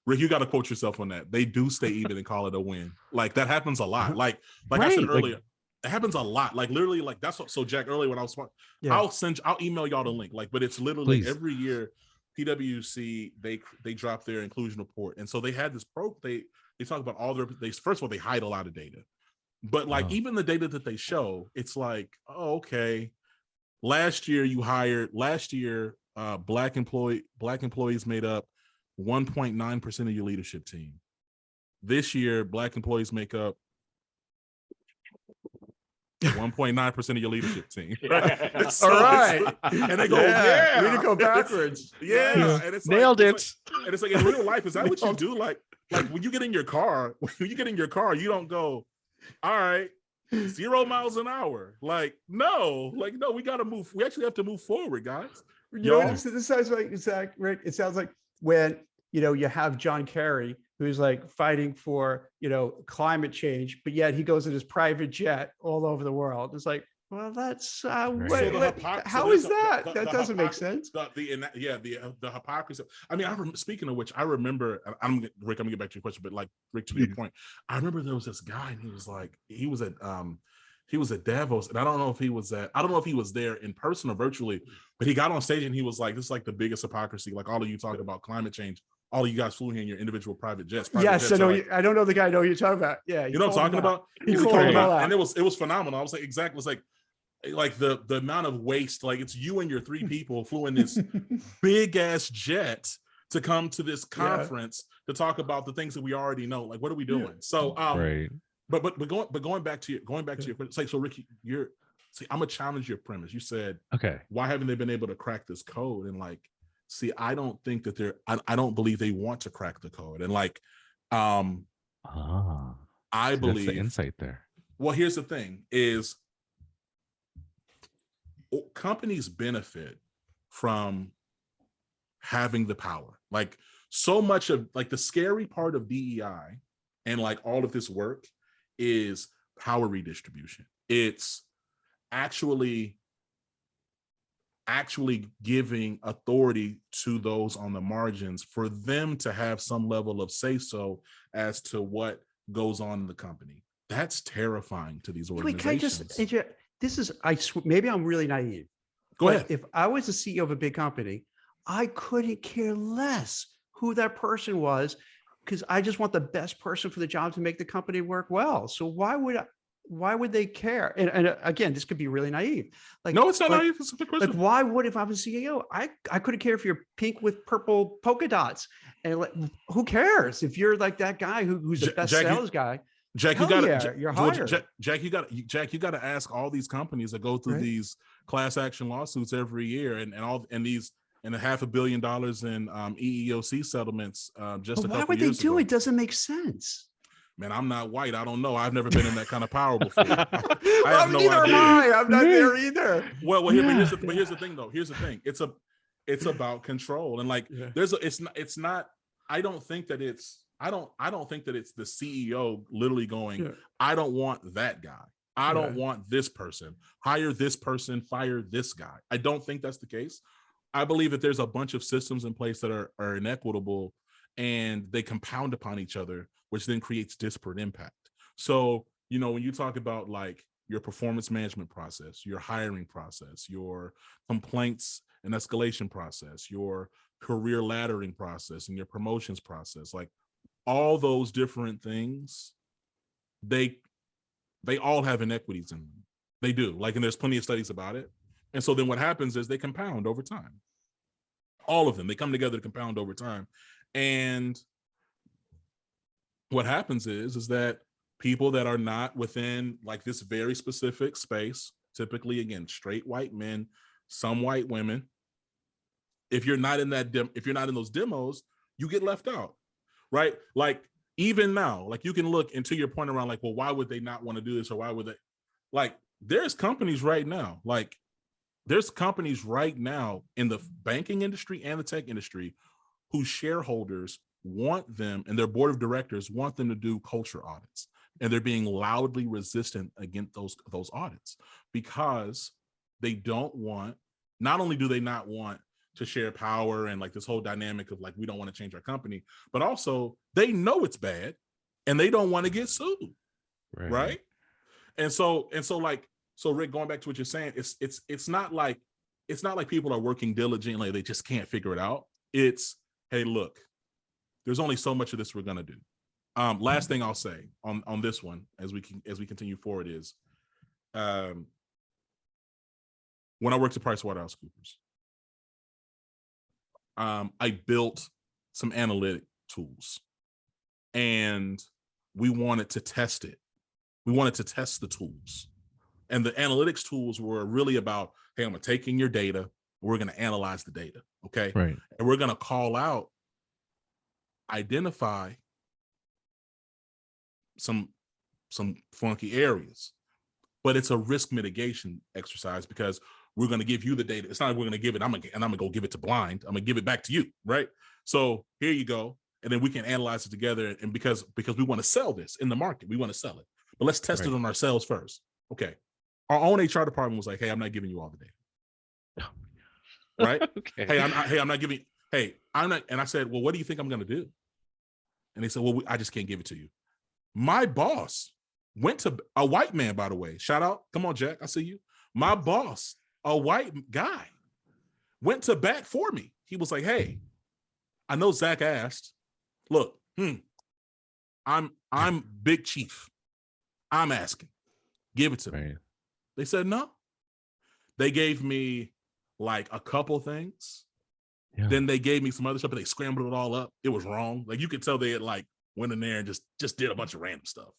Rick, you got to quote yourself on that. They do stay even and call it a win. Like that happens a lot. Like I said Right, earlier, it happens a lot. Like literally, like that's what. So Jack, earlier when I was, Yeah. I'll email y'all the link. Like, but it's literally Please. every year, PwC they drop their inclusion report, and so they had this they talk about all their. First of all, they hide a lot of data, but like even the data that they show, it's like, oh, okay. Last year, black employees made up 1.9% of your leadership team. This year, black employees make up 1.9% of your leadership team. Right? All right. And they go, yeah. Way to go backwards. Yeah. Nice. And it's Nailed like, it. And it's like in real life, is that what you do? Like when you get in your car, you don't go, all right, 0 miles an hour. Like, no, we got to move. We actually have to move forward, guys. You know what this sounds like, Zach, Rick? It sounds like when, you know, you have John Kerry, who's like fighting for, you know, climate change, but yet he goes in his private jet all over the world. It's like, well, that's how is that? That doesn't make sense. The hypocrisy. I mean, speaking of which, I remember. Rick, I'm gonna get back to your question, but like Rick, to your point, I remember there was this guy, and he was at Davos, and I don't know if he was there in person or virtually, but he got on stage and he was like, "This is like the biggest hypocrisy. Like all of you talk about climate change, all of you guys flew here in your indivial private jets." Yes, I know. I don't know the guy. I know who you're talking about. Yeah, you know what I'm talking about. He called him out, and it was phenomenal. I was like, exactly. It's like the amount of waste. Like it's you and your 3 people flew in this big ass jet to come to this conference to talk about the things that we already know. Like, what are we doing? Yeah. So, right. But going back to your question. So Ricky, I'm gonna challenge your premise. You said, okay, why haven't they been able to crack this code? And like, see, I don't think that I don't believe they want to crack the code. And like, I believe that's the insight there. Well, here's the thing: is companies benefit from having the power. Like so much of like the scary part of DEI and like all of this work is power redistribution. It's actually giving authority to those on the margins for them to have some level of say so as to what goes on in the company. That's terrifying to these organizations. Maybe I'm really naive. Go ahead. If I was the CEO of a big company, I couldn't care less who that person was, because I just want the best person for the job to make the company work well. So why would they care? And again, this could be really naive. Like, no, it's not naive. It's a good question. Like, why would, if I was CEO, I couldn't care if you're pink with purple polka dots, and like, who cares if you're like that guy who's the best sales guy? Jack, you got you're hired. Jack, you got to ask all these companies that go through these class action lawsuits every year, and these and $500 million in EEOC settlements just a couple years ago. Why would they do it? Doesn't make sense. Man, I'm not white. I don't know. I've never been in that kind of power before. I have no idea. I'm not there either. Well, here's the thing, though. Here's the thing. It's about control, and like it's not. I don't think that it's the CEO literally going, I don't want that guy. I don't want this person. Hire this person, fire this guy. I don't think that's the case. I believe that there's a bunch of systems in place that are inequitable, and they compound upon each other, which then creates disparate impact. So, when you talk about like, your performance management process, your hiring process, your complaints and escalation process, your career laddering process, and your promotions process. Like all those different things, they all have inequities in them. They do. Like, and there's plenty of studies about it. And so then what happens is they compound over time. All of them, they come together to compound over time. And what happens is that people that are not within like this very specific space, typically again, straight white men, some white women, if you're not in that if you're not in those demos, you get left out, right? Like even now, like you can look into your point around like, well, why would they not want to do this, or why would they? Like there's companies right now, like there's companies right now in the banking industry and the tech industry whose shareholders want them and their board of directors want them to do culture audits, and they're being loudly resistant against those audits because they don't want, not only do they not want to share power and like this whole dynamic of like, we don't want to change our company, but also they know it's bad and they don't want to get sued. Right. And so like, so Rick, going back to what you're saying, it's not like people are working diligently, they just can't figure it out. It's, hey, look, there's only so much of this we're going to do. Last thing I'll say on this one, as we continue forward, is when I worked at PricewaterhouseCoopers, I built some analytic tools, and we wanted to test it. We wanted to test the tools, and the analytics tools were really about, hey, I'm going to take in your data, we're going to analyze the data, okay, Right, and we're going to call out, identify some funky areas, but it's a risk mitigation exercise because we're going to give you the data. It's not like we're going to give it, I'm gonna go give it to Blind. I'm gonna give it back to you, right? So here you go, and then we can analyze it together. And because we want to sell this in the market, we want to sell it, but let's test it on ourselves first. Okay, our own HR department was like, hey, I'm not giving you all the data. Right? okay. I'm not giving. Hey, I'm not. And I said, well, what do you think I'm going to do? And they said, well, I just can't give it to you. My boss went to a white man, by the way. Shout out. Come on, Jack. I see you. My boss, a white guy, went to bat for me. He was like, hey, I know Zach asked. Look, I'm Big Chief. I'm asking. Give it to me. They said no. They gave me like a couple things. Yeah. Then they gave me some other stuff, but they scrambled it all up. It was wrong. Like you could tell they had like went in there and just did a bunch of random stuff.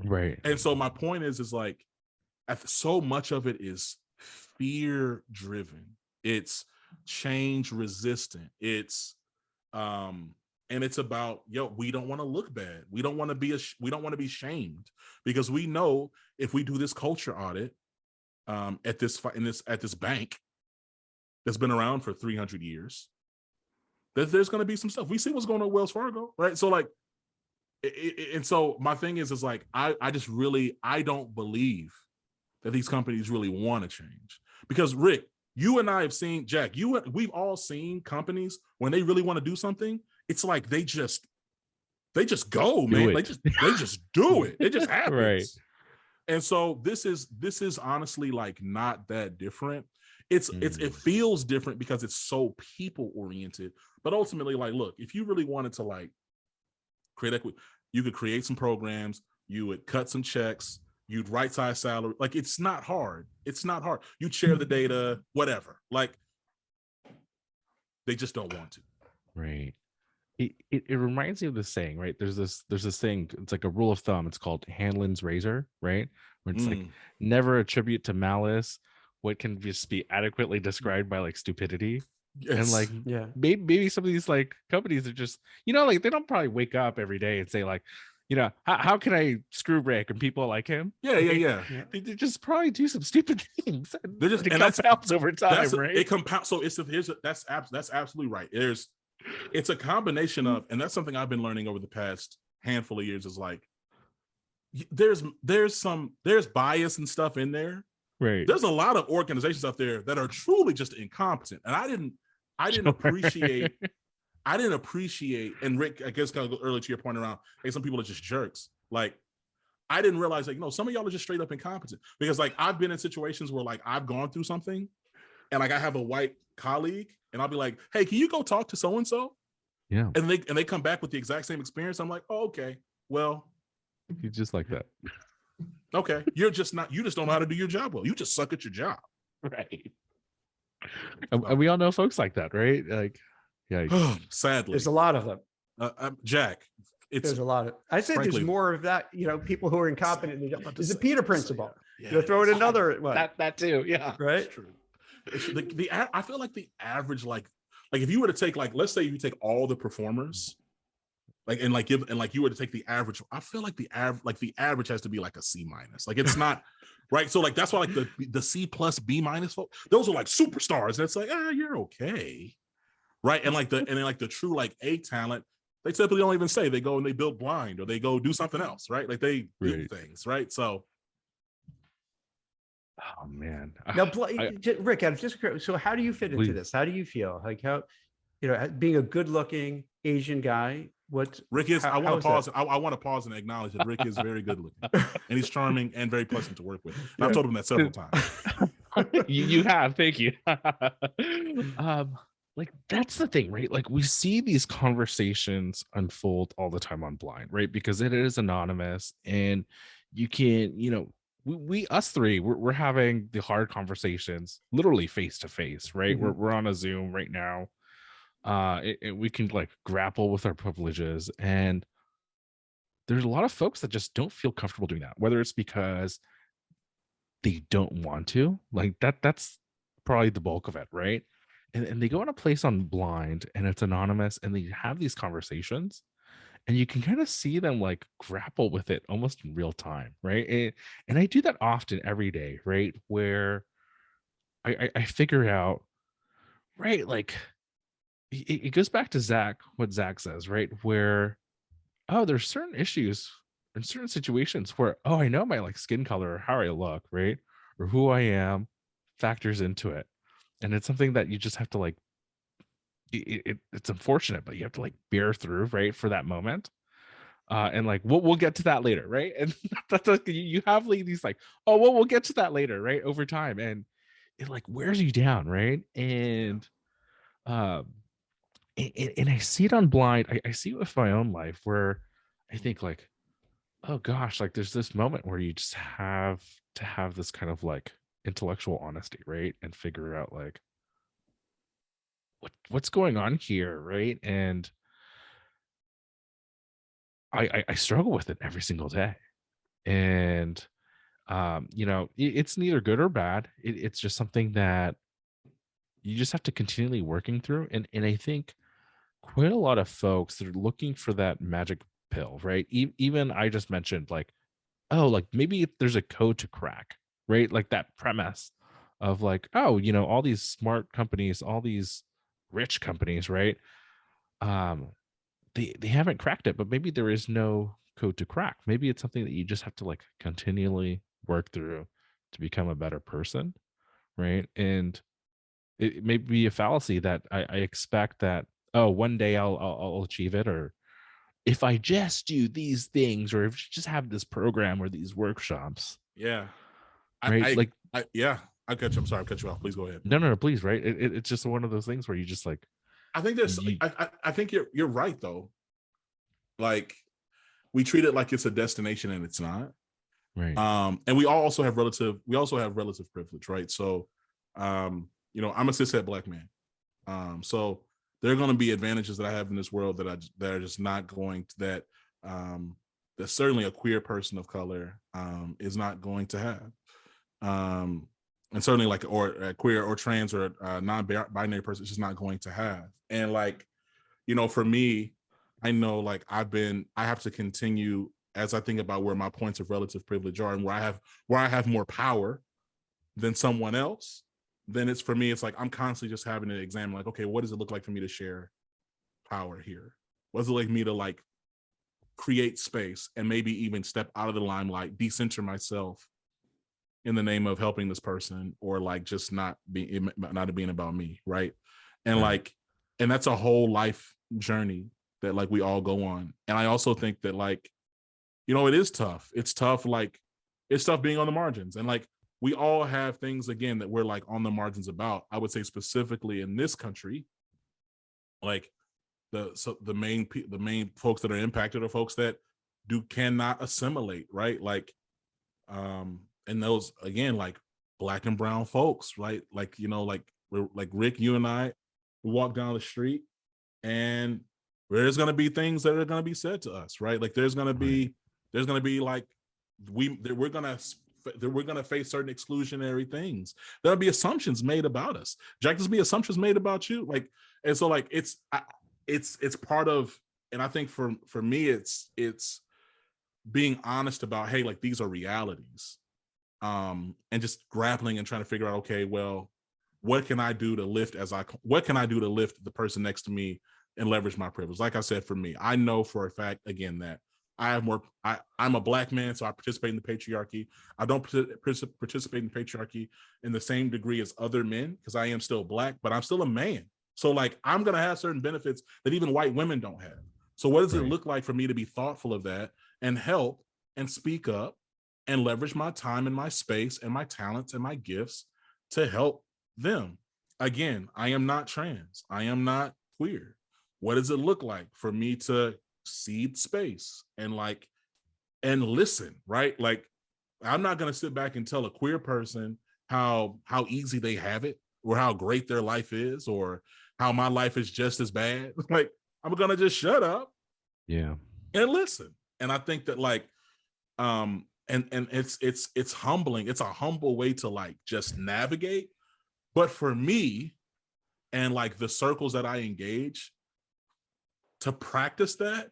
Right. And so my point is like, so much of it is fear driven. It's change resistant. It's and it's about, we don't want to look bad. We don't want to be shamed, because we know if we do this culture audit at this bank that's been around for 300 years, that there's going to be some stuff. We see what's going on at Wells Fargo, right? So like, and so my thing is like, I don't believe that these companies really want to change, because Rick, you and I have seen, Jack, we've all seen companies when they really want to do something, it's like they just go, man. They just do it. It just happens. Right. And so this is honestly like not that different. It feels different because it's so people oriented, but ultimately, like, look, if you really wanted to like create equity, you could create some programs, you would cut some checks, you'd right size salary. Like, it's not hard. It's not hard. You'd share the data, whatever. Like, they just don't want to. Right. It reminds me of this saying, right? There's this thing, it's like a rule of thumb. It's called Hanlon's razor, right? Where it's like, never attribute to malice what can just be adequately described by like stupidity. Yes. And like, yeah, maybe some of these like companies are just, like they don't probably wake up every day and say like, how can I screw Rick and people like him? Yeah. They just probably do some stupid things. They're just, it compounds over time, right? It compounds. So that's absolutely right. It's a combination of, and that's something I've been learning over the past handful of years, is like, there's bias and stuff in there. Right. There's a lot of organizations out there that are truly just incompetent. And I didn't appreciate, and Rick, I guess kind of go earlier to your point around, hey, some people are just jerks. Like, I didn't realize, like, no, some of y'all are just straight up incompetent, because like I've been in situations where like I've gone through something and like I have a white colleague and I'll be like, hey, can you go talk to so-and-so? Yeah. And they come back with the exact same experience. I'm like, oh, okay, well, You just like that. okay. You just don't know how to do your job well. You just suck at your job. Right. And we all know folks like that, right? Like, yeah. Sadly. There's a lot of them. Jack, There's a lot of, I say frankly, there's more of that, people who are incompetent. There's a Peter principle. Yeah, Throw in another one. That too. Yeah. Right. It's true. I feel like the average, like if you were to take, like, let's say you take all the performers, like, and like you were to take the average, I feel like the average has to be like a C-. Like, it's not right. So like that's why like the C+ B- folk, those are like superstars. And it's like, you're okay. Right. And the true like A talent, they typically don't even say, they go and they build blind or they go do something else, right? Like they do things, right? So oh man. Now, Rick, I'm just curious. So how do you fit into this? How do you feel? Like how, being a good looking Asian guy, Rick is, I want to pause and acknowledge that Rick is very good looking and he's charming and very pleasant to work with. And I've told him that several times. you have, thank you. Like that's the thing, right? Like we see these conversations unfold all the time on Blind, right? Because it is anonymous and you can, we us three, we're having the hard conversations literally face to face, right? Mm-hmm. We're on a Zoom right now. We can like grapple with our privileges, and there's a lot of folks that just don't feel comfortable doing that, whether it's because they don't want to, like that's probably the bulk of it, right? And they go in a place on Blind and it's anonymous and they have these conversations and you can kind of see them like grapple with it almost in real time, right? And I do that often every day, right? Where I figure out, right? Like it goes back to what Zach says, right? Where, oh, there's certain issues in certain situations where, oh, I know my like skin color or how I look, right? Or who I am factors into it. And it's something that you just have to like, it's unfortunate, but you have to like bear through, right? For that moment. And like, we'll get to that later, right? And that's like, you have like these like, oh, well, we'll get to that later, right? Over time. And it like wears you down, right? And I see it on Blind. I see it with my own life where I think like, oh gosh, like there's this moment where you just have to have this kind of like intellectual honesty, right? And figure out like what's going on here, right? And I struggle with it every single day. And it's neither good or bad. It's just something that you just have to continually working through. And I think quite a lot of folks that are looking for that magic pill, right? Even I just mentioned like, oh, like maybe there's a code to crack, right? Like that premise of like, oh, all these smart companies, all these rich companies, right? They haven't cracked it, but maybe there is no code to crack. Maybe it's something that you just have to like continually work through to become a better person, right? And it may be a fallacy that I expect that, oh, one day I'll achieve it, or if I just do these things, or if you just have this program or these workshops. Yeah. Right. I cut you. I'm sorry, I cut you off. Please go ahead. No, please. Right. It's just one of those things where you just like, I think I think you're right though. Like we treat it like it's a destination and it's not. Right. And we also have relative privilege, right? So I'm a cishet Black man. So there are going to be advantages that I have in this world that are just not going to, that certainly a queer person of color is not going to have. And certainly like, or a queer or trans or non-binary person is just not going to have. And like, for me, I know like I have to continue as I think about where my points of relative privilege are and where I have more power than someone else. Then it's like I'm constantly just having to examine like, okay, what does it look like for me to share power here? What does it like me to like create space and maybe even step out of the limelight, decenter myself in the name of helping this person, or like just not being about me, right? And like, and that's a whole life journey that like we all go on. And I also think that like it is tough. It's tough. Like, it's tough being on the margins. And like, we all have things, again, that we're like on the margins about. I would say specifically in this country, like the main folks that are impacted are folks that cannot assimilate, right? Like, and those, again, like Black and brown folks, right? Like, like Rick, you and I, we walk down the street, and there's going to be things that are going to be said to us, right? Like, there's going to be like, we're going to face certain exclusionary things. There'll be assumptions made about us. Jack, there's be assumptions made about you. Like, and so like, it's part of, and I think for me, it's being honest about, hey, like, these are realities. And just grappling and trying to figure out, okay, well, what can I do to lift the person next to me and leverage my privilege? Like I said, for me, I know for a fact, again, that I'm a Black man, so I participate in the patriarchy. I don't participate in patriarchy in the same degree as other men, because I am still Black, but I'm still a man. So like, I'm going to have certain benefits that even white women don't have. So what does it look like for me to be thoughtful of that and help and speak up and leverage my time and my space and my talents and my gifts to help them? Again, I am not trans. I am not queer. What does it look like for me to cede space and listen, right? Like, I'm not going to sit back and tell a queer person how easy they have it, or how great their life is, or how my life is just as bad. Like, I'm going to just shut up, and listen. And I think that, like, and it's humbling. It's a humble way to like just navigate. But for me, and like the circles that I engage, to practice that,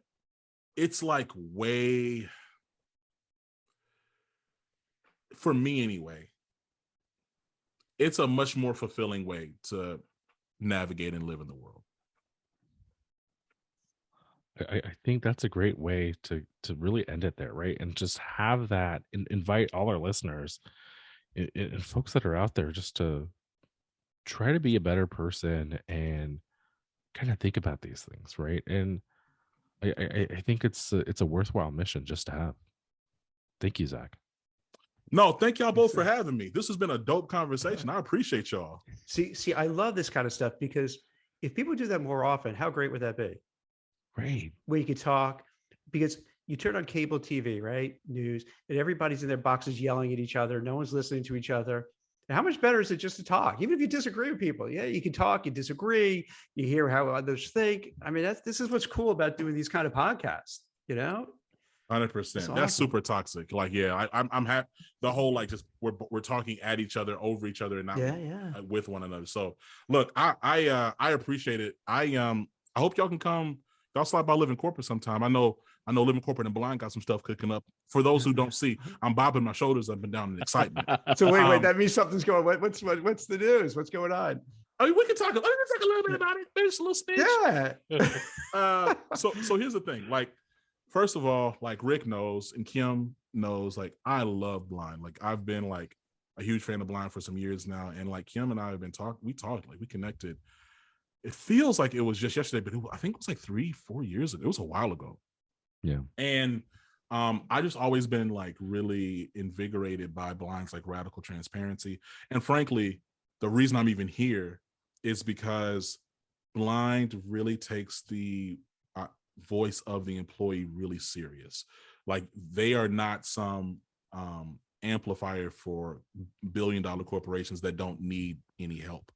it's like way, for me anyway, it's a much more fulfilling way to navigate and live in the world. I think that's a great way to really end it there, right? And just have that, invite all our listeners and folks that are out there just to try to be a better person and kind of think about these things, right? And I think it's a worthwhile mission just to have. Thank you, Zach. No, thank y'all both for having me. This has been a dope conversation. I appreciate y'all. See, I love this kind of stuff, because if people do that more often, how great would that be? Great. Where you could talk, because you turn on cable TV, right? News, and everybody's in their boxes yelling at each other. No one's listening to each other. And how much better is it just to talk? Even if you disagree with people, yeah, you can talk, you disagree, you hear how others think. I mean, this is what's cool about doing these kind of podcasts, 100%. That's super toxic. Like, yeah, I'm happy. The whole, like, just we're talking at each other, over each other, and not with one another. So look, I appreciate it. I hope y'all can come. Y'all slide by Living Corporate sometime. I know Living Corporate and Blind got some stuff cooking up. For those who don't see, I'm bobbing my shoulders up and down in excitement. So wait, that means something's going. What's the news? What's going on? I mean, we can talk a little bit about it. There's a little stage. Yeah. So here's the thing. Like, first of all, like, Rick knows and Kim knows, like, I love Blind. Like, I've been like a huge fan of Blind for some years now, and like Kim and I have been talking. We talked, like, we connected. It feels like it was just yesterday, but I think it was like 3-4 years ago. It was a while ago. Yeah. And I just always been like really invigorated by Blind's like radical transparency. And frankly, the reason I'm even here is because Blind really takes the voice of the employee really serious. Like, they are not some amplifier for billion-dollar corporations that don't need any help.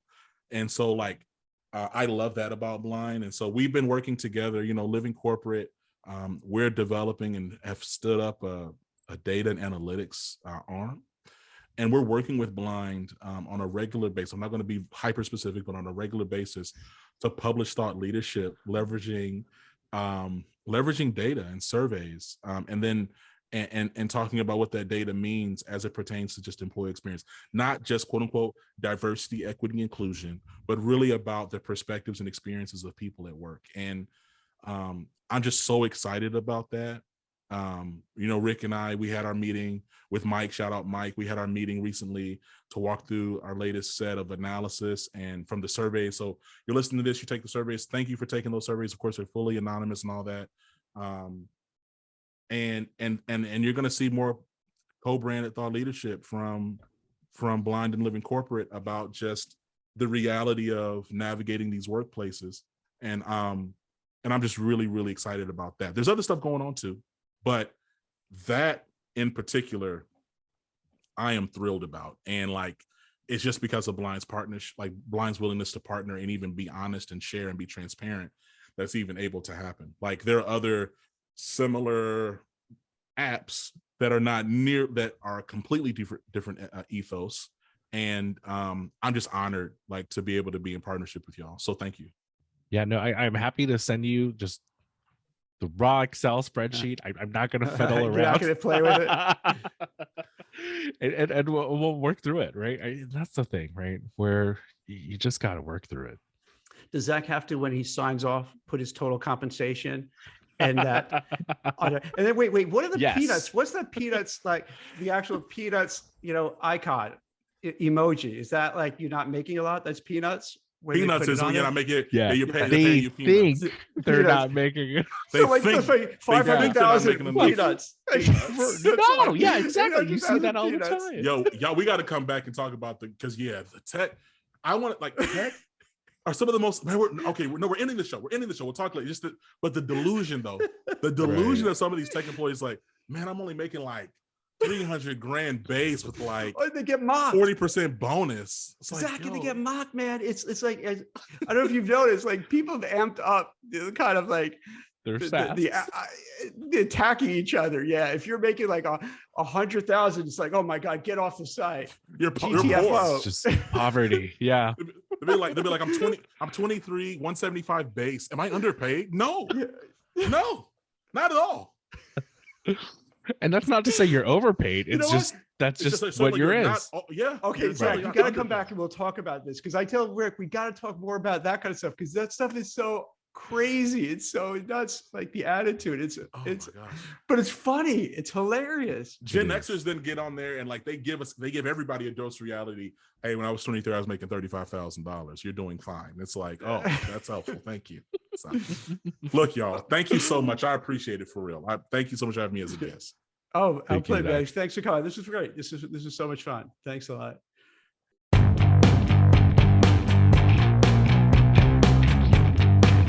And so, like, I love that about Blind. And so we've been working together, Living Corporate. We're developing and have stood up a data and analytics arm. And we're working with Blind on a regular basis. I'm not going to be hyper specific, but on a regular basis to publish thought leadership, leveraging data and surveys, and then and talking about what that data means as it pertains to just employee experience, not just quote unquote diversity, equity, inclusion, but really about the perspectives and experiences of people at work. And I'm just so excited about that. Rick and I, we had our meeting with Mike, shout out Mike. We had our meeting recently to walk through our latest set of analysis and from the surveys. So you're listening to this, you take the surveys. Thank you for taking those surveys. Of course, they're fully anonymous and all that. and you're going to see more co-branded thought leadership from Blind and Living Corporate about just the reality of navigating these workplaces. And I'm just really, really excited about that. There's other stuff going on too, but that in particular, I am thrilled about. And like, it's just because of Blind's partnership, like Blind's willingness to partner and even be honest and share and be transparent, that's even able to happen. Like there are other similar apps that are not near, that are completely different ethos. And I'm just honored like to be able to be in partnership with y'all. So thank you. Yeah, no, I'm happy to send you just the raw Excel spreadsheet. I'm not going to fiddle around. You're not going to play with it. and we'll work through it, right? That's the thing, right? Where you just got to work through it. Does Zach have to, when he signs off, put his total compensation and that? And then wait, what are the peanuts? What's the peanuts, like the actual peanuts, icon emoji? Is that like you're not making a lot? That's peanuts. Peanuts is when you're not making it. Yeah, you're paying, they you peanuts. think they're not making it. So like 500,000 peanuts. No, yeah, exactly. You see that all the time. Yo, we got to come back and talk about because the tech. I want like tech are some of the most. Man, we're ending the show. We'll talk later. But the delusion though, right. Of some of these tech employees, like, man, I'm only making like $300,000 base with like they get mocked 40% bonus. It's like, Zach, and they get mocked, man. It's like, I don't know if you've noticed, like people have amped up kind of like the attacking each other. Yeah, if you're making like 100,000, it's like, oh my god, get off the site. You're poor. It's just poverty. Yeah. They'll be like, I'm 23, 175 base. Am I underpaid? No, no, not at all. And that's not to say you're overpaid. It's just what you're is. Okay, Zach, you got to come back and we'll talk about this, because I tell Rick we got to talk more about that kind of stuff, because that stuff is so crazy. It's so nuts, like the attitude. But it's funny. It's hilarious. Gen Xers then get on there and like they give everybody a dose of reality. Hey, when I was 23, I was making $35,000. You're doing fine. It's like, oh, that's helpful. Thank you. So, look, y'all, thank you so much. I appreciate it for real. Thank you so much for having me as a guest. Oh, I'll play, man. Thanks for coming. This is great. This is so much fun. Thanks a lot.